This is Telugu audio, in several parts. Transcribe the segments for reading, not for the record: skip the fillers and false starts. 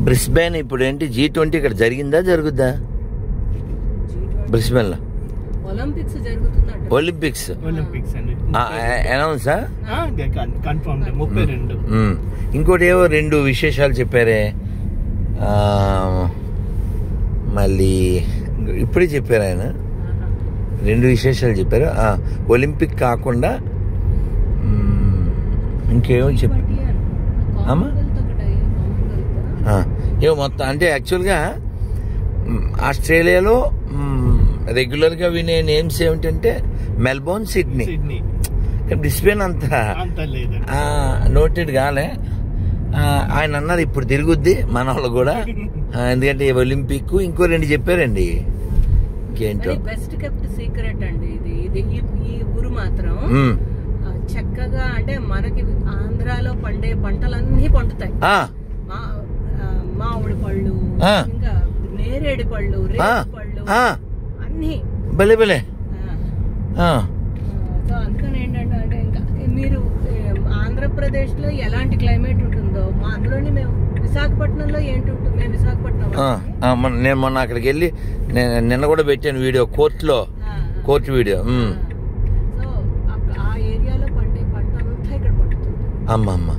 బ్రిస్బేన్ ఇప్పుడు ఏంటి G20 ఇక్కడ జరిగిందా జరుగుద్దా? బ్రిస్బేన్ లో ఒలింపిక్స్ అనౌన్సా? ఇంకోటి ఏవో 2 విశేషాలు చెప్పారే, మళ్ళీ ఇప్పుడే చెప్పారు ఆయన. 2 విశేషాలు చెప్పారు. ఒలింపిక్ కాకుండా ఇంకేమో చెప్పారు అమ్మా. ఏమో మొత్తం అంటే యాక్చువల్గా ఆస్ట్రేలియాలో రెగ్యులర్గా వినే నేమ్స్ ఏమిటంటే మెల్బోర్న్, సిడ్నీ. బ్రిస్బేన్ అంత నోటెడ్ కాలే. ఆయన అన్నారు ఇప్పుడు తిరుగుద్ది మన వాళ్ళు కూడా, ఎందుకంటే ఒలింపిక్ ఇంకో 2 చెప్పారండి. ఇంకేంటో బెస్ట్ కెప్ట్ సీక్రెట్ అండి ఇది. ఈ ఊరు మాత్రం చక్కగా అంటే మనకి ఆంధ్రాలో పండే పంటలన్నీ పండుతాయి. మామిడి పళ్ళు, ఇంకా నేరేడు పళ్ళు, రేగు పళ్ళు అన్ని భలే భలే. సో అందుకని ఏంటంటే అంటే ఇంకా మీరు ఆంధ్రప్రదేశ్ లో ఎలాంటి క్లైమేట్ ఉంటుందో మా అందులోని మేము విశాఖపట్నంలో ఏంటి ఉంటుంది. మేము విశాఖపట్నం నేను మొన్న అక్కడికి వెళ్ళి నిన్న కూడా పెట్టాను వీడియో, కోర్టు వీడియో. సో ఆ ఏరియాలో పండే పంట అంతా ఇక్కడ పండుతుంది. అమ్మమ్మ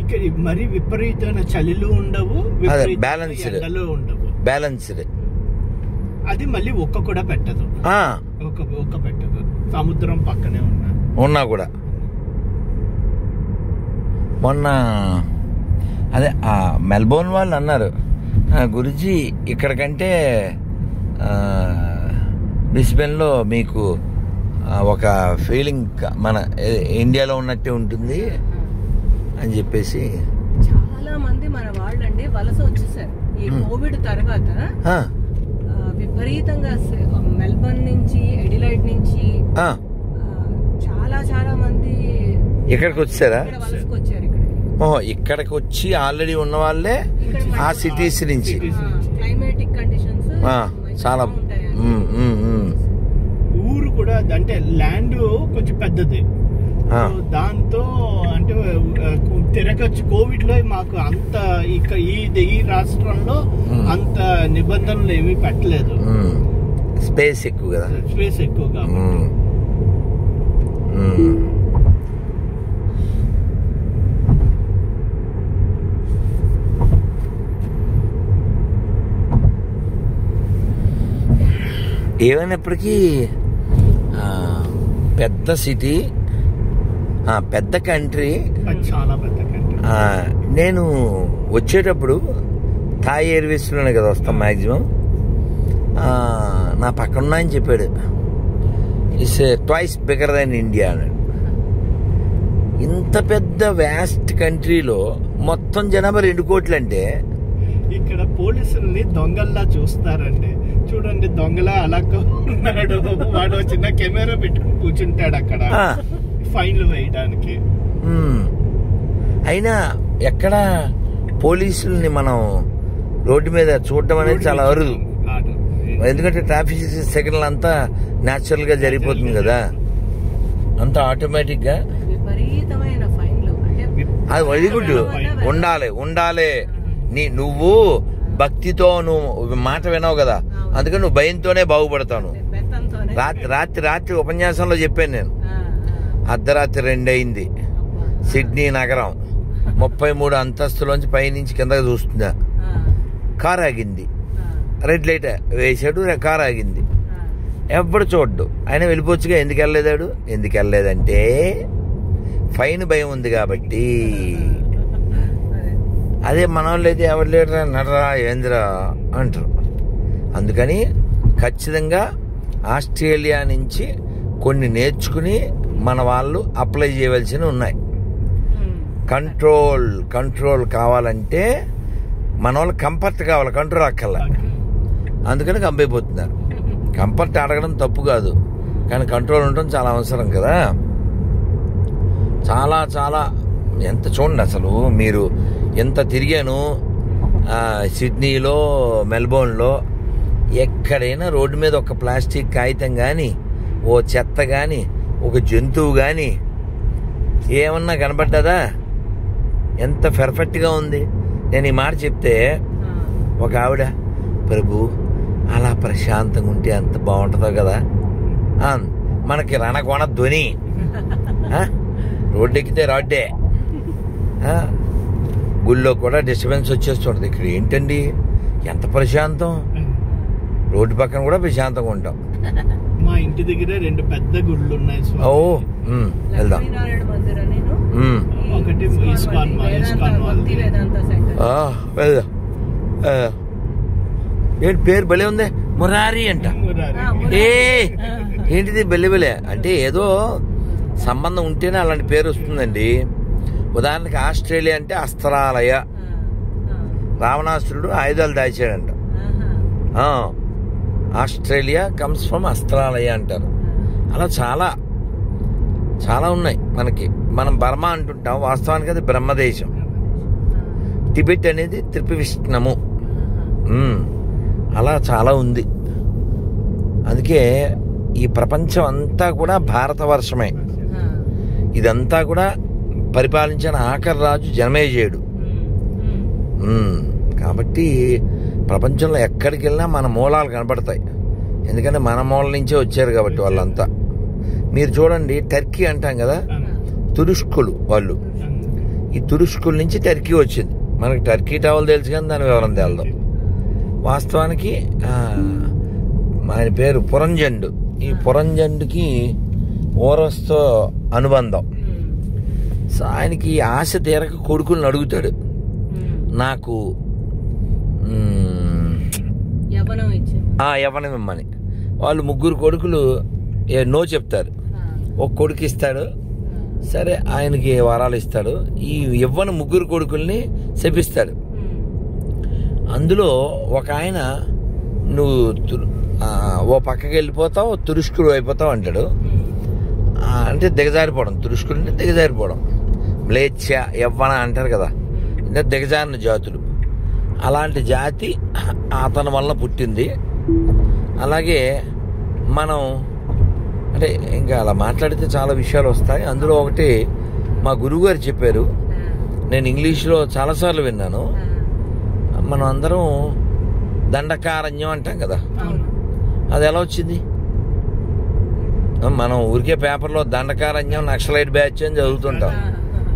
ఇక్కడ మరి విపరీతమైన చలిలు ఉండవు, బ్యాలెన్స్డ్. అది మళ్ళీ ఒక్క కూడా పెట్టదు, ఒక్క పెట్టదు. సముద్రం పక్కనే ఉన్నా కూడా. మొన్న అదే మెల్బోర్న్ వాళ్ళు అన్నారు, గురుజీ ఇక్కడికంటే బ్రిస్బేన్లో మీకు ఒక ఫీలింగ్ మన ఇండియాలో ఉన్నట్టే ఉంటుంది అని చెప్పేసి. చాలా మంది మన వాళ్ళండి వలస వచ్చేసారు ఈ కోవిడ్ తర్వాత. విపరీతంగా మెల్బోర్న్ నుంచి, ఎడిలైడ్ నుంచి చాలా చాలా మంది ఇక్కడికి వచ్చారా? వలసకు వచ్చారు. ఇక్కడికి వచ్చి ఆల్రెడీ ఉన్న వాళ్ళే ఆ సిటీస్ నుంచి. క్లైమేటిక్ కండిషన్స్ చాలా. ఊరు కూడా అంటే ల్యాండ్ కొంచెం పెద్దది, దాంతో అంటే తిరగచ్చు. కోవిడ్ లో మాకు అంత ఈ రాష్ట్రంలో అంత నిబంధనలు ఏమీ పెట్టలేదు. స్పేస్ ఎక్కువ కదా, స్పేస్ ఎక్కువ కాబట్టి. ఏమైనప్పటికీ పెద్ద సిటీ, పెద్ద కంట్రీ, చాలా పెద్ద కంట్రీ. నేను వచ్చేటప్పుడు థాయ్ ఎయిర్వేస్లోనే కదా వస్తాం మ్యాక్సిమం. నా పక్కన ఆయన చెప్పాడు, it's twice bigger than India అన్నాడు. ఇంత పెద్ద వ్యాస్ట్ కంట్రీలో మొత్తం జనాభా 2 కోట్లు అంటే ఇక్కడ పోలీసుల్ని దొంగల్లా చూస్తారండి. చూడండి దొంగలా అలా ఉన్నాడు, వాడు చిన్న కెమెరా పెట్టుకుని కూర్చుంటాడు అక్కడ ఫైన్లు వేయడానికి. అయినా ఎక్కడ పోలీసుల్ని మనం రోడ్డు మీద చూడడం అనేది చాలా అరుదు, ఎందుకంటే ట్రాఫిక్ సెకండ్లు అంతా న్యాచురల్ గా జరిగిపోతుంది కదా, అంతా ఆటోమేటిక్ గా. అది వెరీ గుడ్, ఉండాలి. నువ్వు భక్తితో నువ్వు మాట వినావు కదా, అందుకని నువ్వు భయంతోనే బాగుపడతాను. రాత్రి ఉపన్యాసంలో చెప్పాను నేను. అర్ధరాత్రి 2 అయింది, సిడ్నీ నగరం 33 అంతస్తులోంచి పైనుంచి కిందకి చూస్తుందా, కారు ఆగింది, రెడ్ లైట్ వేసాడు, కారు ఆగింది, ఎప్పుడు చూడ్డు. ఆయన వెళ్ళిపోవచ్చుగా, ఎందుకు వెళ్ళలేదంటే ఫైన్ భయం ఉంది కాబట్టి. అదే మన వాళ్ళు అయితే ఎవరు లేడరా, నడరా, ఏంద్రా అంటారు. అందుకని ఖచ్చితంగా ఆస్ట్రేలియా నుంచి కొన్ని నేర్చుకుని మన వాళ్ళు అప్లై చేయవలసినవి ఉన్నాయి. కంట్రోల్ కావాలంటే మన వాళ్ళు కంఫర్ట్ కావాలి, కంట్రోల్ అక్కర్లా. అందుకని కంపైపోతున్నారు. కంఫర్ట్ అడగడం తప్పు కాదు, కానీ కంట్రోల్ ఉండడం చాలా అవసరం కదా. చాలా చాలా ఎంత చూడండి, అసలు మీరు ఎంత తిరిగాను సిడ్నీలో, మెల్బోర్న్లో, ఎక్కడైనా రోడ్డు మీద ఒక ప్లాస్టిక్ కాగితం కానీ, ఓ చెత్త కానీ, ఒక జంతువు కానీ ఏమన్నా కనబడ్డదా? ఎంత పర్ఫెక్ట్గా ఉంది. నేను ఈ మాట చెప్తే ఒక ఆవిడ, ప్రభు అలా ప్రశాంతంగా ఉంటే ఎంత బాగుంటుందో కదా, మనకి రణగొణ ధ్వని, రోడ్డు ఎక్కితే రాడ్డే, గుళ్ళో కూడా డిస్టర్బెన్స్ వచ్చేస్తుంటుంది. ఇక్కడ ఏంటండి ఎంత ప్రశాంతం, రోడ్డు పక్కన కూడా ప్రశాంతంగా ఉంటాం. మా ఇంటి దగ్గర 2 పెద్ద గుళ్ళు ఉన్నాయి. ఓ వెళ్దాం. ఒకటి ఇస్కాన్ వెళ్దాం. ఏంటి పేరు భలే ఉంది, మురారి అంట. ఏంటిది బెల్లి అంటే ఏదో సంబంధం ఉంటేనే అలాంటి పేరు వస్తుందండి. ఉదాహరణకి ఆస్ట్రేలియా అంటే అస్త్రాలయ, రావణాసురుడు ఆయుధాలు దాచాడంట. ఆస్ట్రేలియా కమ్స్ ఫ్రమ్ అస్త్రాలయ అంటారు. అలా చాలా చాలా ఉన్నాయి మనకి. మనం బర్మా అంటుంటాం, వాస్తవానికి అది బ్రహ్మదేశం. టిబెట్ అనేది త్రిపువిష్ణము. అలా చాలా ఉంది. అందుకే ఈ ప్రపంచం అంతా కూడా భారతవర్షమే. ఇదంతా కూడా పరిపాలించిన ఆఖరి రాజు జనమేజయుడు. కాబట్టి ప్రపంచంలో ఎక్కడికి వెళ్ళినా మన మూలాలు కనబడతాయి. ఎందుకంటే మన మూల నుంచే వచ్చారు కాబట్టి వాళ్ళంతా. మీరు చూడండి, టర్కీ అంటాం కదా, తురుష్కులు వాళ్ళు. ఈ తురుష్కుల నుంచి టర్కీ వచ్చింది. మనకి టర్కీ టవల్ తెలుసు కానీ దాని వివరం తెలదు. వాస్తవానికి ఆయన పేరు పురంజండు. ఈ పురంజండుకి ఓరస్తో అనుబంధం. సో ఆయనకి ఆశ తీరక కొడుకులను అడుగుతాడు, నాకు యవ్వనం ఇమ్మని. వాళ్ళు 3 కొడుకులు నో చెప్తారు. ఒక కొడుకు ఇస్తాడు, సరే ఆయనకి వరాలు ఇస్తాడు. ఈ యవ్వన 3 కొడుకుల్ని శపిస్తాడు. అందులో ఒక ఆయన, నువ్వు ఓ పక్కకి వెళ్ళిపోతావు, తురుష్కుడు అయిపోతావు అంటాడు. అంటే దిగజారిపోవడం, తురుష్కుడు అంటే దిగజారిపోవడం. మ్లేచ్ఛ యవ్వన అంటారు కదా, అంటే దిగజారిన జాతులు. అలాంటి జాతి అతని వల్ల పుట్టింది. అలాగే మనం అంటే ఇంకా అలా మాట్లాడితే చాలా విషయాలు వస్తాయి. అందులో ఒకటి మా గురువుగారు చెప్పారు, నేను ఇంగ్లీష్లో చాలాసార్లు విన్నాను. మనం అందరం దండకారణ్యం అంటాం కదా, అది ఎలా వచ్చింది? మనం ఊరికే పేపర్లో దండకారణ్యం నక్సలైట్ బ్యాచ్ అని చదువుతుంటాం.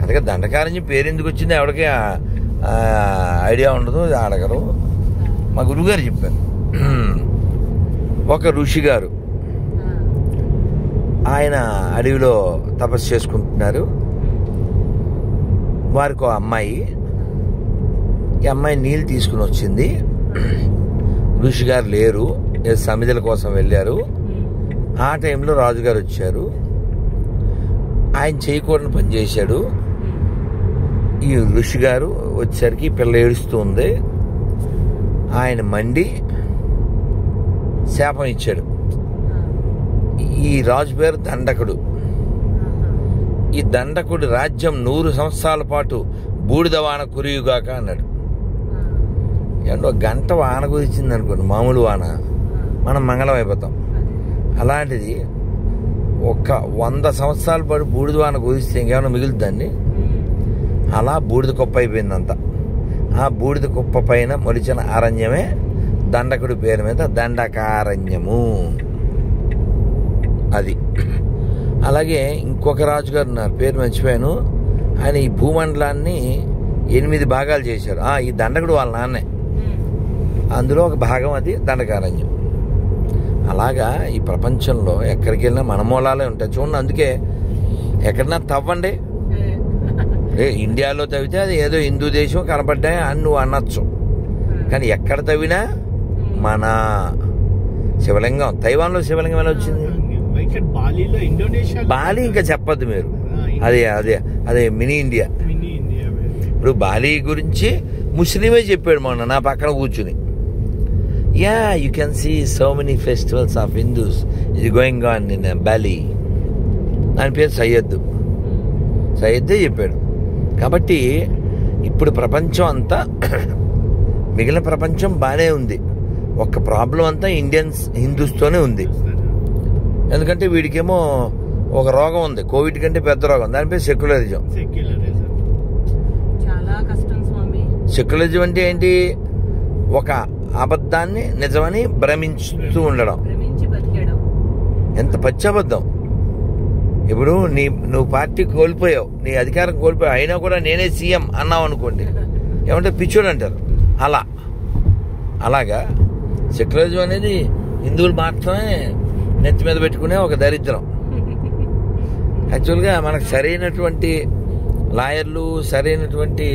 అందుకే దండకారణ్యం పేరు ఎందుకు వచ్చింది ఎవరికి ఐడియా ఉండదు, అడగరు. మా గురువుగారు చెప్పారు, ఒక ఋషి గారు ఆయన అడవిలో తపస్సు చేసుకుంటున్నారు. వారికి ఒక అమ్మాయి, ఈ అమ్మాయి నీళ్ళు తీసుకుని వచ్చింది. ఋషిగారు లేరు, సమిధుల కోసం వెళ్ళారు. ఆ టైంలో రాజుగారు వచ్చారు. ఆయన చేయకూడని పని చేశాడు. ఈ ఋషిగారు వచ్చేసరికి పిల్ల ఏడుస్తూ ఉంది. ఆయన మండి శాపం ఇచ్చాడు. ఈ రాజు పేరు దండకుడు. ఈ దండకుడు రాజ్యం 100 సంవత్సరాల పాటు బూడిద వాన కురియుగాక అన్నాడు. ఏంటో గంట వాన కురిచింది అనుకోండి, మామూలు వాన, మనం మంగళం అయిపోతాం. అలాంటిది ఒక 100 సంవత్సరాల పాటు బూడిద వాన కురిస్తే ఇంకేమైనా మిగులుతుందండి? అలా బూడిద కుప్ప అయిపోయిందంతా. ఆ బూడిద కుప్ప పైన మొలిచిన అరణ్యమే దండకుడి పేరు మీద దండకారణ్యము. అది. అలాగే ఇంకొక రాజుగారు ఉన్నారు, పేరు మర్చిపోయాను. ఆయన ఈ భూమండలాన్ని 8 భాగాలు చేశారు. ఈ దండకుడు వాళ్ళ నాన్నే, అందులో ఒక భాగం అది దండకారణ్యం. అలాగా ఈ ప్రపంచంలో ఎక్కడికి వెళ్ళినా మన మూలాలే ఉంటాయి. చూడండి, అందుకే ఎక్కడన్నా తవ్వండి, ఇండియాలో తవ్వితే అది ఏదో హిందూ దేశం కనబడ్డాయి అని నువ్వు అనొచ్చు. కానీ ఎక్కడ తవ్వినా మన శివలింగం. తైవాన్లో శివలింగం ఎలా వచ్చింది? బాలి ఇంకా చెప్పద్దు మీరు, అదే అదే అదే మినీ ఇండియా. ఇప్పుడు బాలి గురించి ముస్లిమే చెప్పాడు మొన్న నా పక్కన కూర్చుని. You can see so many festivals of Hindus ఇది గోయింగ్ ఆన్ ఇన్ బాలి. దాని పేరు సయ్యద్దే చెప్పాడు. కాబట్టి ఇప్పుడు ప్రపంచం అంతా, మిగిలిన ప్రపంచం బాగానే ఉంది. ఒక్క ప్రాబ్లం అంతా హిందూస్తోనే ఉంది. ఎందుకంటే వీడికేమో ఒక రోగం ఉంది, కోవిడ్ కంటే పెద్ద రోగం, దాని పేరు సెక్యులరిజం. చాలా కష్టం స్వామి. సెక్యులరిజం అంటే ఏంటి? ఒక అబద్ధాన్ని నిజమని భ్రమించుతూ ఉండడం. భ్రమించి బతికేయడం. ఎంత పచ్చబద్ధం. ఇప్పుడు నువ్వు పార్టీ కోల్పోయావు, నీ అధికారం కోల్పోయావు, అయినా కూడా నేనే సీఎం అన్నావు అనుకోండి, ఏమంటే పిచ్చోడు అంటారు. అలాగా సెక్యులరిజం అనేది హిందువులు మాత్రమే నెత్తి మీద పెట్టుకునే ఒక దరిద్రం. యాక్చువల్గా మనకు సరైనటువంటి లాయర్లు, సరైనటువంటి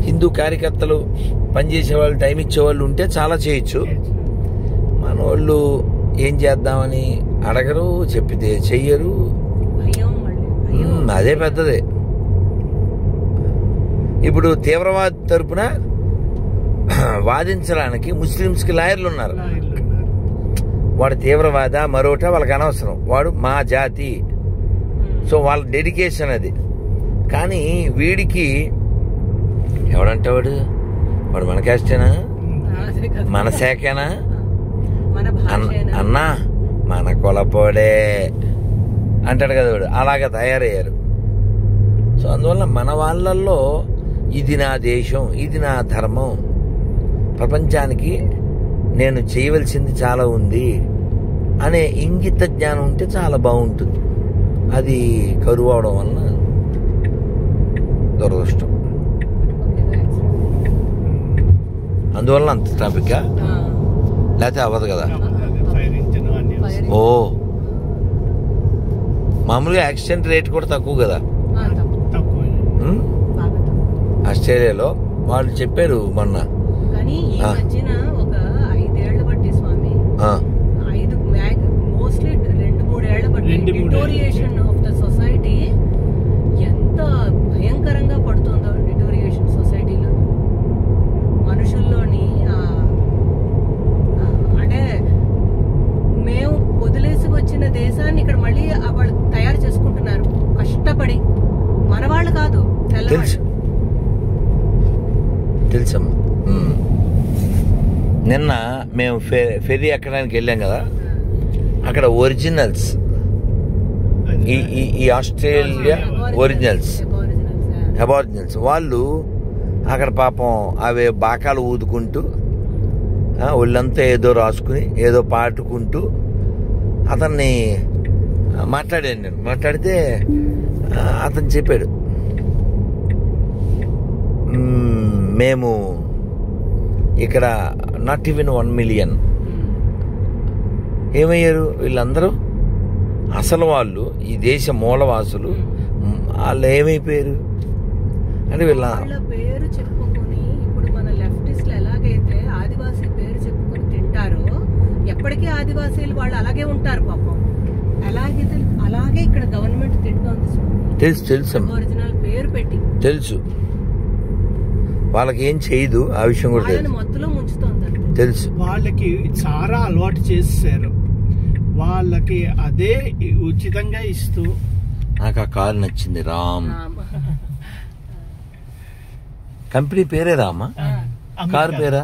హిందూ కార్యకర్తలు, పనిచేసేవాళ్ళు, టైం ఇచ్చేవాళ్ళు ఉంటే చాలా చేయొచ్చు. మన వాళ్ళు ఏం చేద్దామని అడగరు, చెప్పితే చెయ్యరు. అదే పెద్దదే. ఇప్పుడు తీవ్రవాద తరపున వాదించడానికి ముస్లిమ్స్కి లాయర్లు ఉన్నారు. వాడు తీవ్రవాద మరోట వాళ్ళకి అనవసరం, వాడు మా జాతి, సో వాళ్ళ డెడికేషన్ అది. కానీ వీడికి ఎవడంటే వాడు మన క్యాస్టేనా, మన శాఖేనా, అన్నా మన కొలపోడే అంటాడు కదా వాడు. అలాగా తయారయ్యారు. సో అందువల్ల మన వాళ్ళల్లో ఇది నా దేశం, ఇది నా ధర్మం, ప్రపంచానికి నేను చేయవలసింది చాలా ఉంది అనే ఇంగిత జ్ఞానం ఉంటే చాలా బాగుంటుంది. అది కరువు అవడం వల్ల దురదృష్టం. అందువల్ల అంత ట్రాఫిక్గా, లేకపోతే అవ్వదు కదా. ఓ మామూలుగా యాక్సిడెంట్ రేట్ కూడా తక్కువ కదా ఆస్ట్రేలియాలో. వాళ్ళు చెప్పారు మొన్న. కానీ ఈ మధ్యన ఒక 5 ఏళ్ల బట్టి స్వామి, 5 మోస్ట్లీ 2-3 ఏళ్ల బట్టి డిటోరియేషన్ ఆఫ్ ద సొసైటీ ఎంత భయంకరంగా పడుతుందో. డిటోరియేషన్ సొసైటీలో మనుషుల్లోని అంటే మేము వదిలేసి వచ్చిన దేశాన్ని ఇక్కడ మళ్ళీ వాళ్ళు తయారు చేసుకుంటున్నారు కష్టపడి. మన వాళ్ళు కాదు, తెలుసమ్మా. నిన్న మేము ఫెర్రీ ఎక్కడానికి వెళ్ళాం కదా, అక్కడ ఒరిజినల్స్, ఈ ఆస్ట్రేలియా ఒరిజినల్స్, అబారిజినల్స్ వాళ్ళు అక్కడ పాపం అవి బాకాలు ఊదుకుంటూ ఒళ్ళంతా ఏదో రాసుకుని ఏదో పాడుకుంటూ అతన్ని మాట్లాడాను నేను. మాట్లాడితే అతను చెప్పాడు, మేము ఇక్కడ నాట్ ఈవెన్ 1 మిలియన్. ఏమయ్యారు వీళ్ళందరూ? అసలు వాళ్ళు ఈ దేశ మూలవాసులు, వాళ్ళు ఏమైపోయారు అంటే వీళ్ళ పేరు చెప్పుకొని, ఇప్పుడు మన లెఫ్టిస్టులు ఎలాగైతే ఆదివాసీ పేరు చెప్పుకొని తింటారో, ఎప్పటికీ ఆదివాసీలు వాళ్ళు అలాగే ఉంటారు పాపం. అలాగే ఇక్కడ గవర్నమెంట్ తింటోంది. తెలుసు ఒరిజినల్ పేరు పెట్టి తెలుసు. వాళ్ళకి ఏం చేయదు ఆ విషయం కూడా మొత్తంలో ముంచుతోంది తెలుసు. వాళ్ళకి చాలా అలవాటు చేశారు, వాళ్ళకి అదే ఉచితంగా ఇస్తూ. నాకు ఆ కారు నచ్చింది, రామ్. కంపెనీ పేరే రామా? కారు పేరా?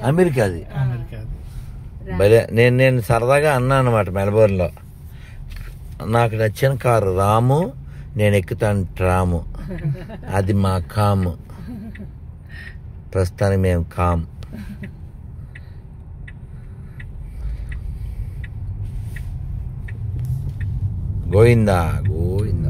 అమెరికాది. భలే. నేను సరదాగా అన్నా అనమాట మెల్బోర్న్లో, నాకు నచ్చిన కారు రాము, నేను ఎక్కుతాను ట్రాము, అది మా కాము. ప్రస్తుతానికి మేము కామ్. గోవిందా గోవిందా.